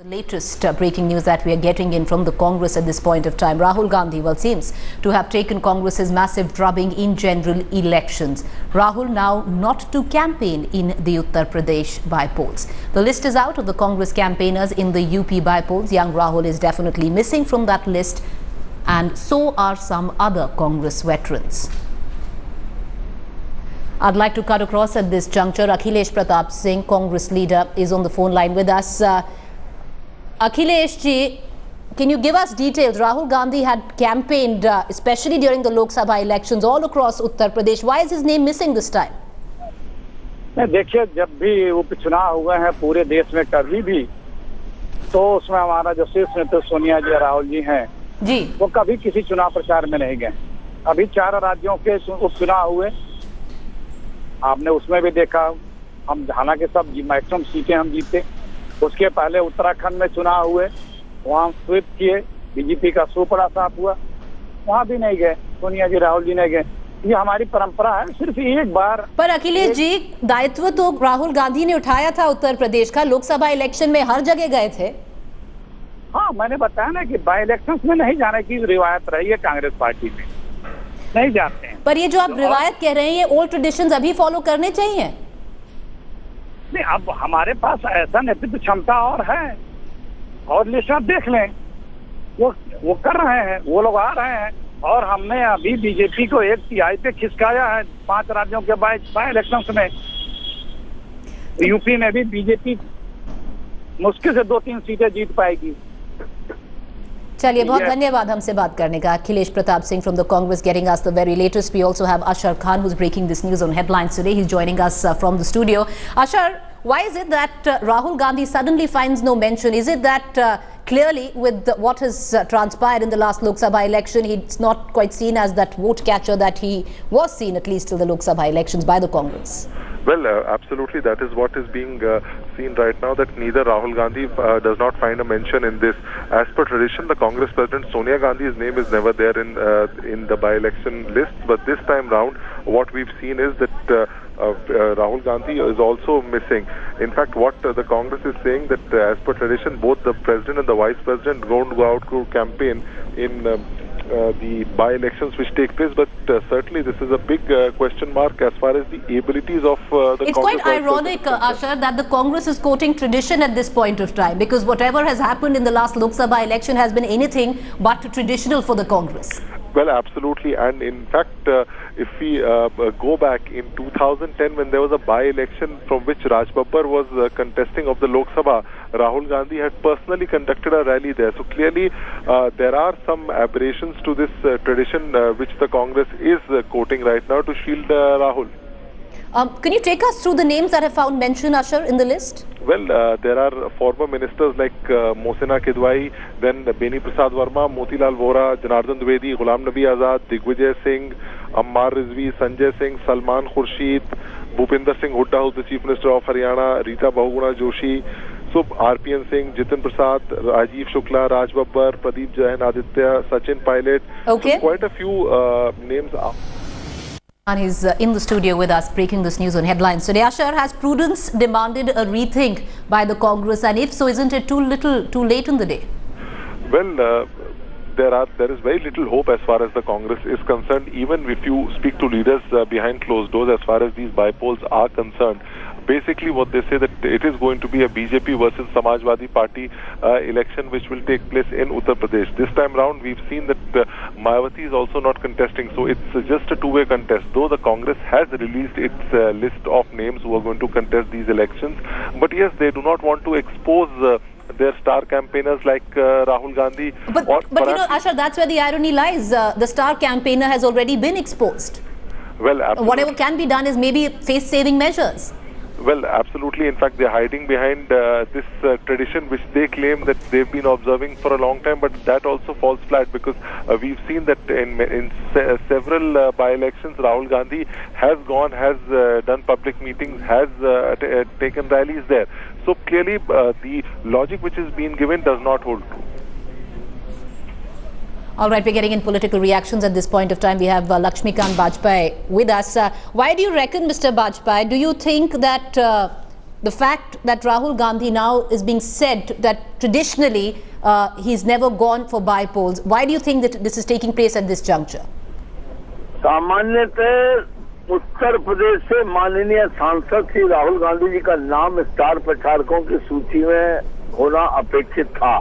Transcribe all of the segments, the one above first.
The latest breaking news that we are getting in from the Congress at this point of time. Rahul Gandhi, seems to have taken Congress's massive drubbing in general elections. Rahul now not to campaign in the Uttar Pradesh by-polls. The list is out of the Congress campaigners in the UP by-polls. Young Rahul is definitely missing from that list, and so are some other Congress veterans. I'd like to cut across at this juncture. Akhilesh Pratap Singh, Congress leader, is on the phone line with us. Akhilesh ji, can you give us details? Rahul Gandhi had campaigned, especially during the Lok Sabha elections, all across Uttar Pradesh. Why is his name missing this time? देखिए, जब भी उपचुनाव हुए हैं पूरे देश में कभी भी, तो उसमें हमारा जो शीर्ष नेता सोनिया जी राहुल जी हैं जी, वो कभी किसी चुनाव प्रचार में नहीं गए। अभी 4 राज्यों के उपचुनाव हुए, आपने उसमें भी देखा, हम हालांकि सब मैक्सिमम सीटें हम जीते। उसके पहले उत्तराखंड में चुनाव हुए, वहाँ स्वीप किए, बीजेपी का सुपड़ा साफ हुआ, वहाँ भी नहीं गए, सोनिया जी राहुल जी नहीं गए। ये हमारी परंपरा है, सिर्फ एक बार। पर अखिलेश जी, दायित्व तो राहुल गांधी ने उठाया था उत्तर प्रदेश का, लोकसभा इलेक्शन में हर जगह गए थे। हाँ, मैंने बताया ना कि बाई इलेक्शन में नहीं जाने की रिवायत रही है कांग्रेस पार्टी में, नहीं जाते हैं। पर ये जो आप रिवायत कह रहे हैं, ये ओल्ड ट्रेडिशंस अभी फॉलो करने चाहिए। नहीं, अब हमारे पास ऐसा नेतृत्व क्षमता और है, और लिस्ट आप देख लें, वो कर रहे हैं, वो लोग आ रहे हैं। और हमने अभी बीजेपी को 1 तिहाई पे खिसकाया है 5 राज्यों के बाई इलेक्शन में। यूपी में भी बीजेपी मुश्किल से 2-3 सीटें जीत पाएगी। चलिए, बहुत धन्यवाद हमसे बात करने का। Akhilesh Pratap Singh from the Congress getting us the very latest. We also have Ashar Khan, who's breaking this news on headlines today. He's joining us from the studio. Ashar, why is it that Rahul Gandhi suddenly finds no mention? Is it that clearly with what has transpired in the last Lok Sabha election, he's not quite seen as that vote catcher that he was seen, at least till the Lok Sabha elections, by the Congress? Well, absolutely, that is what is being seen right now, that neither Rahul Gandhi does not find a mention in this. As per tradition, the Congress President Sonia Gandhi's name is never there in the by-election list, but this time round, what we've seen is that Rahul Gandhi is also missing. In fact, what the Congress is saying, that as per tradition, both the President and the Vice President don't go out to campaign in the by-elections which take place, but certainly this is a big question mark as far as the abilities of the It's Congress. Quite ironic, Ashar, that the Congress is quoting tradition at this point of time, because whatever has happened in the last Lok Sabha election has been anything but traditional for the Congress. Well, absolutely, and in fact, if we go back in 2010 when there was a by-election from which Raj Babbar was contesting of the Lok Sabha, Rahul Gandhi had personally conducted a rally there. So clearly, there are some aberrations to this tradition which the Congress is quoting right now to shield Rahul. Can you take us through the names that have found mention, Ashar, in the list? Well, there are former ministers like Mohsina Kidwai, then Beni Prasad Verma, Motilal Vora, Janardhan Dwivedi, Ghulam Nabi Azad, Digvijay Singh, Ammar Rizvi, Sanjay Singh, Salman Khurshid, Bhupinder Singh Hooda, who's the Chief Minister of Haryana, Rita Bahuguna Joshi, so RPN Singh, Jitin Prasad, Rajiv Shukla, Raj Babbar, Pradeep Jain, Aditya, Sachin Pilot. Okay. So quite a few names are. And he's in the studio with us, breaking this news on headlines today. Ashar, has prudence demanded a rethink by the Congress, and if so, isn't it too late in the day? Well, there is very little hope as far as the Congress is concerned, even if you speak to leaders behind closed doors as far as these by-polls are concerned. Basically, what they say that it is going to be a BJP versus Samajwadi Party election which will take place in Uttar Pradesh. This time round, we've seen that Mayawati is also not contesting, so it's just a two-way contest. Though the Congress has released its list of names who are going to contest these elections, but yes, they do not want to expose their star campaigners like Rahul Gandhi. But you know, Ashar, that's where the irony lies. The star campaigner has already been exposed. Well, absolutely. Whatever can be done is maybe face-saving measures. Well, absolutely. In fact, they're hiding behind this tradition which they claim that they've been observing for a long time, but that also falls flat because we've seen that in several by-elections, Rahul Gandhi has done public meetings, has taken rallies there. So clearly, the logic which is being given does not hold true. All right, we're getting in political reactions at this point of time. We have Lakshmikant Bajpai with us. Why do you reckon, Mr. Bajpai, do you think that the fact that Rahul Gandhi now is being said that traditionally he's never gone for by-polls. Why do you think that this is taking place at this juncture? सामान्यतः उत्तर प्रदेश से माननीय सांसद श्री राहुल गांधी जी का नाम star प्रचारकों की सूची में होना अपेक्षित था,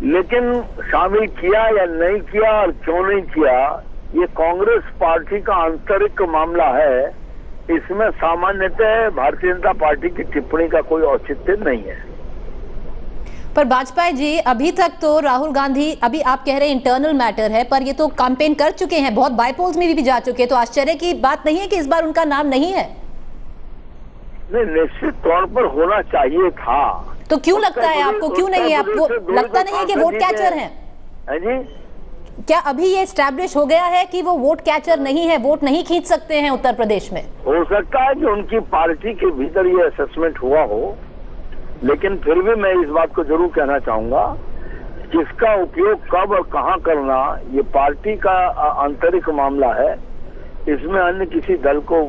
लेकिन शामिल किया या नहीं किया और क्यों नहीं किया, ये कांग्रेस पार्टी का आंतरिक मामला है। इसमें सामान्यतः भारतीय जनता पार्टी की टिप्पणी का कोई औचित्य नहीं है। पर वाजपेयी जी, अभी तक तो राहुल गांधी, अभी आप कह रहे हैं इंटरनल मैटर है, पर ये तो कैंपेन कर चुके हैं, बहुत बाईपोल्स में भी जा चुके हैं, तो आश्चर्य की बात नहीं है कि इस बार उनका नाम नहीं है? नहीं, निश्चित तौर पर होना चाहिए था। तो क्यों लगता है आपको, क्यों नहीं है आपको? लगता नहीं है कि वोट कैचर हैं? जी, क्या अभी ये एस्टैब्लिश हो गया है कि वो वोट कैचर नहीं है, वोट नहीं खींच सकते हैं उत्तर प्रदेश में? हो सकता है कि उनकी पार्टी के भीतर ये असेसमेंट हुआ हो, लेकिन फिर भी मैं इस बात को जरूर कहना चाहूंगा कि इसका उपयोग कब और कहां करना ये पार्टी का आंतरिक मामला है। इसमें अन्य किसी दल को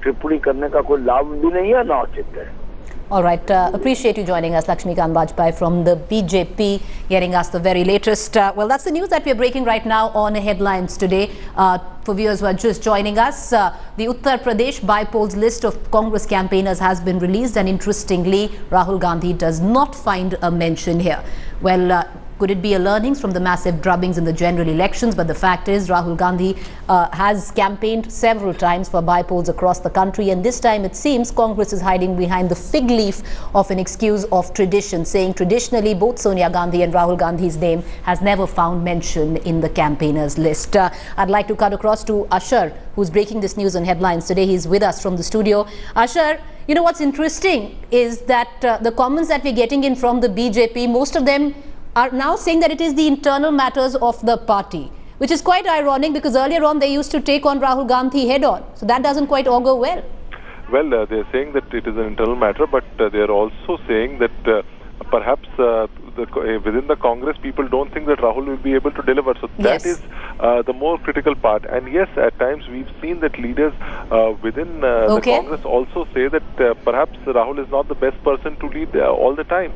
टिप्पणी करने का कोई लाभ भी नहीं है, ना औचित्य है। All right, appreciate you joining us, Lakshmikant Vajpayee from the BJP, getting us the very latest. Well, that's the news that we are breaking right now on Headlines today. For viewers who are just joining us, the Uttar Pradesh by-polls list of Congress campaigners has been released, and interestingly, Rahul Gandhi does not find a mention here. Well, could it be a learnings from the massive drubbings in the general elections? But the fact is, Rahul Gandhi has campaigned several times for by-polls across the country, and this time it seems Congress is hiding behind the fig leaf of an excuse of tradition, saying traditionally both Sonia Gandhi and Rahul Gandhi's name has never found mention in the campaigners list. I'd like to cut across to Ashar, who's breaking this news on Headlines today. He's with us from the studio. Ashar, you know what's interesting is that the comments that we're getting in from the BJP, most of them are now saying that it is the internal matters of the party, which is quite ironic because earlier on they used to take on Rahul Gandhi head on. So that doesn't quite augur well. Well, they're saying that it is an internal matter, but they're also saying that perhaps within the Congress people don't think that Rahul will be able to deliver. So that is the more critical part. And yes, at times we've seen that leaders within the Congress also say that perhaps Rahul is not the best person to lead all the time.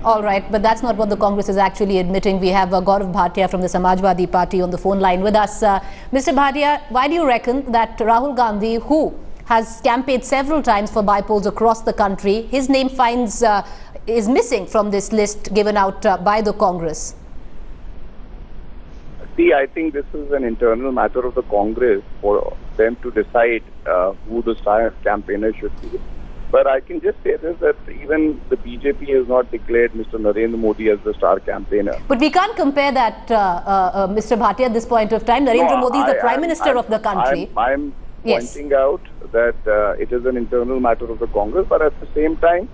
All right, but that's not what the Congress is actually admitting. We have Gaurav Bhatia from the Samajwadi Party on the phone line with us. Mr. Bhatia, why do you reckon that Rahul Gandhi, who has campaigned several times for by-polls across the country, his name is missing from this list given out by the Congress? See, I think this is an internal matter of the Congress for them to decide who the star campaigner should be. But I can just say this, that even the BJP has not declared Mr. Narendra Modi as the star campaigner. But we can't compare that, Mr. Bhatia, at this point of time. Narendra Modi is the Prime Minister of the country. I'm pointing out that it is an internal matter of the Congress, but at the same time,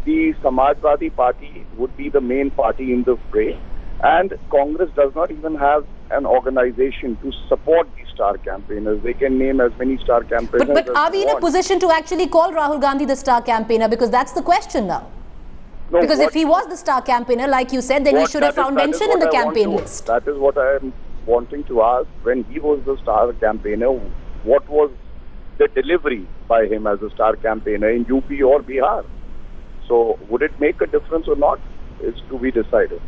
the Samajwadi Party would be the main party in the fray, and Congress does not even have an organization to support the star campaigners. They can name as many star campaigners but are we in a position to actually call Rahul Gandhi the star campaigner? Because that's the question now. No, because if he was the star campaigner, like you said, then he should have found mention in the campaign list. That is what I am wanting to ask. When he was the star campaigner, what was the delivery by him as a star campaigner in UP or Bihar? So would it make a difference or not is to be decided.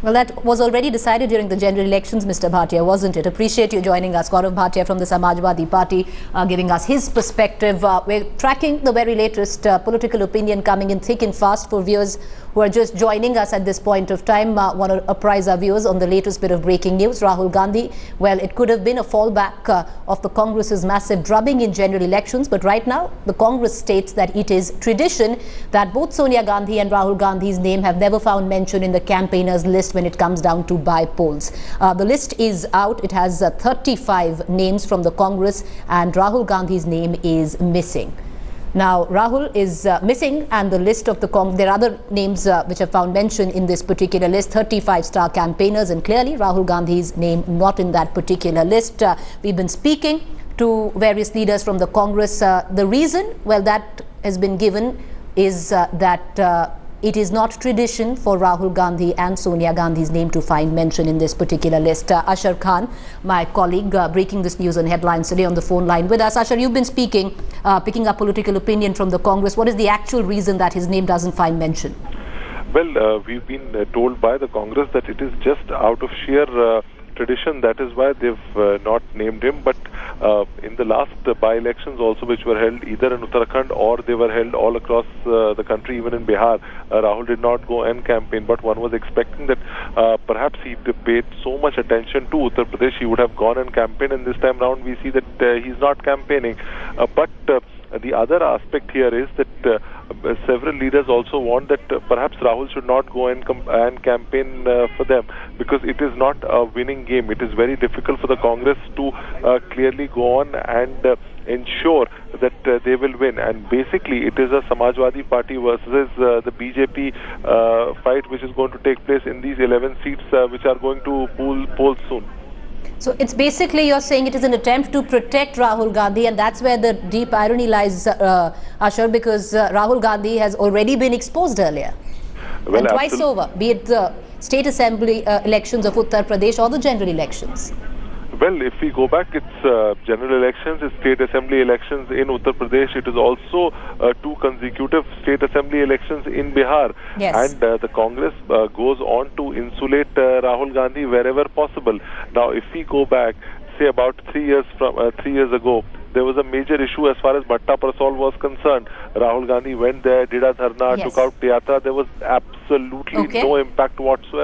Well, that was already decided during the general elections, Mr. Bhatia, wasn't it? Appreciate you joining us. Gaurav Bhatia from the Samajwadi Party giving us his perspective. We're tracking the very latest political opinion coming in thick and fast for viewers who are just joining us at this point of time. Want to apprise our viewers on the latest bit of breaking news. Rahul Gandhi, well, it could have been a fallback of the Congress's massive drubbing in general elections. But right now, the Congress states that it is tradition that both Sonia Gandhi and Rahul Gandhi's name have never found mention in the campaigners list when it comes down to by-polls. The list is out. It has 35 names from the Congress, and Rahul Gandhi's name is missing. Now, Rahul is missing, and the list of the Congress, there are other names which have found mention in this particular list, 35 star campaigners, and clearly Rahul Gandhi's name not in that particular list. We've been speaking to various leaders from the Congress. The reason, well, that has been given is that it is not tradition for Rahul Gandhi and Sonia Gandhi's name to find mention in this particular list. Ashar Khan, my colleague, breaking this news on Headlines Today on the phone line with us. Ashar, you've been speaking, picking up political opinion from the Congress. What is the actual reason that his name doesn't find mention? Well, we've been told by the Congress that it is just out of sheer tradition. That is why they've not named him. But in the last by-elections also, which were held either in Uttarakhand or they were held all across the country, even in Bihar, Rahul did not go and campaign. But one was expecting that perhaps he paid so much attention to Uttar Pradesh, he would have gone and campaigned. And this time round, we see that he's not campaigning. But the other aspect here is that several leaders also want that perhaps Rahul should not go and campaign for them, because it is not a winning game. It is very difficult for the Congress to clearly go on and ensure that they will win. And basically, it is a Samajwadi Party versus the BJP fight, which is going to take place in these 11 seats, which are going to poll soon. So it's basically, you're saying it is an attempt to protect Rahul Gandhi, and that's where the deep irony lies, Ashar, because Rahul Gandhi has already been exposed earlier. Well, and twice over, be it the state assembly elections of Uttar Pradesh or the general elections. Well, if we go back, it's general elections, it's state assembly elections in Uttar Pradesh. It is also 2 consecutive state assembly elections in Bihar. Yes. And the Congress goes on to insulate Rahul Gandhi wherever possible. Now, if we go back, say about 3 years ago, there was a major issue as far as Bhatta Prasol was concerned. Rahul Gandhi went there, did a dharna, Yes. took out Yatra. There was absolutely no impact whatsoever.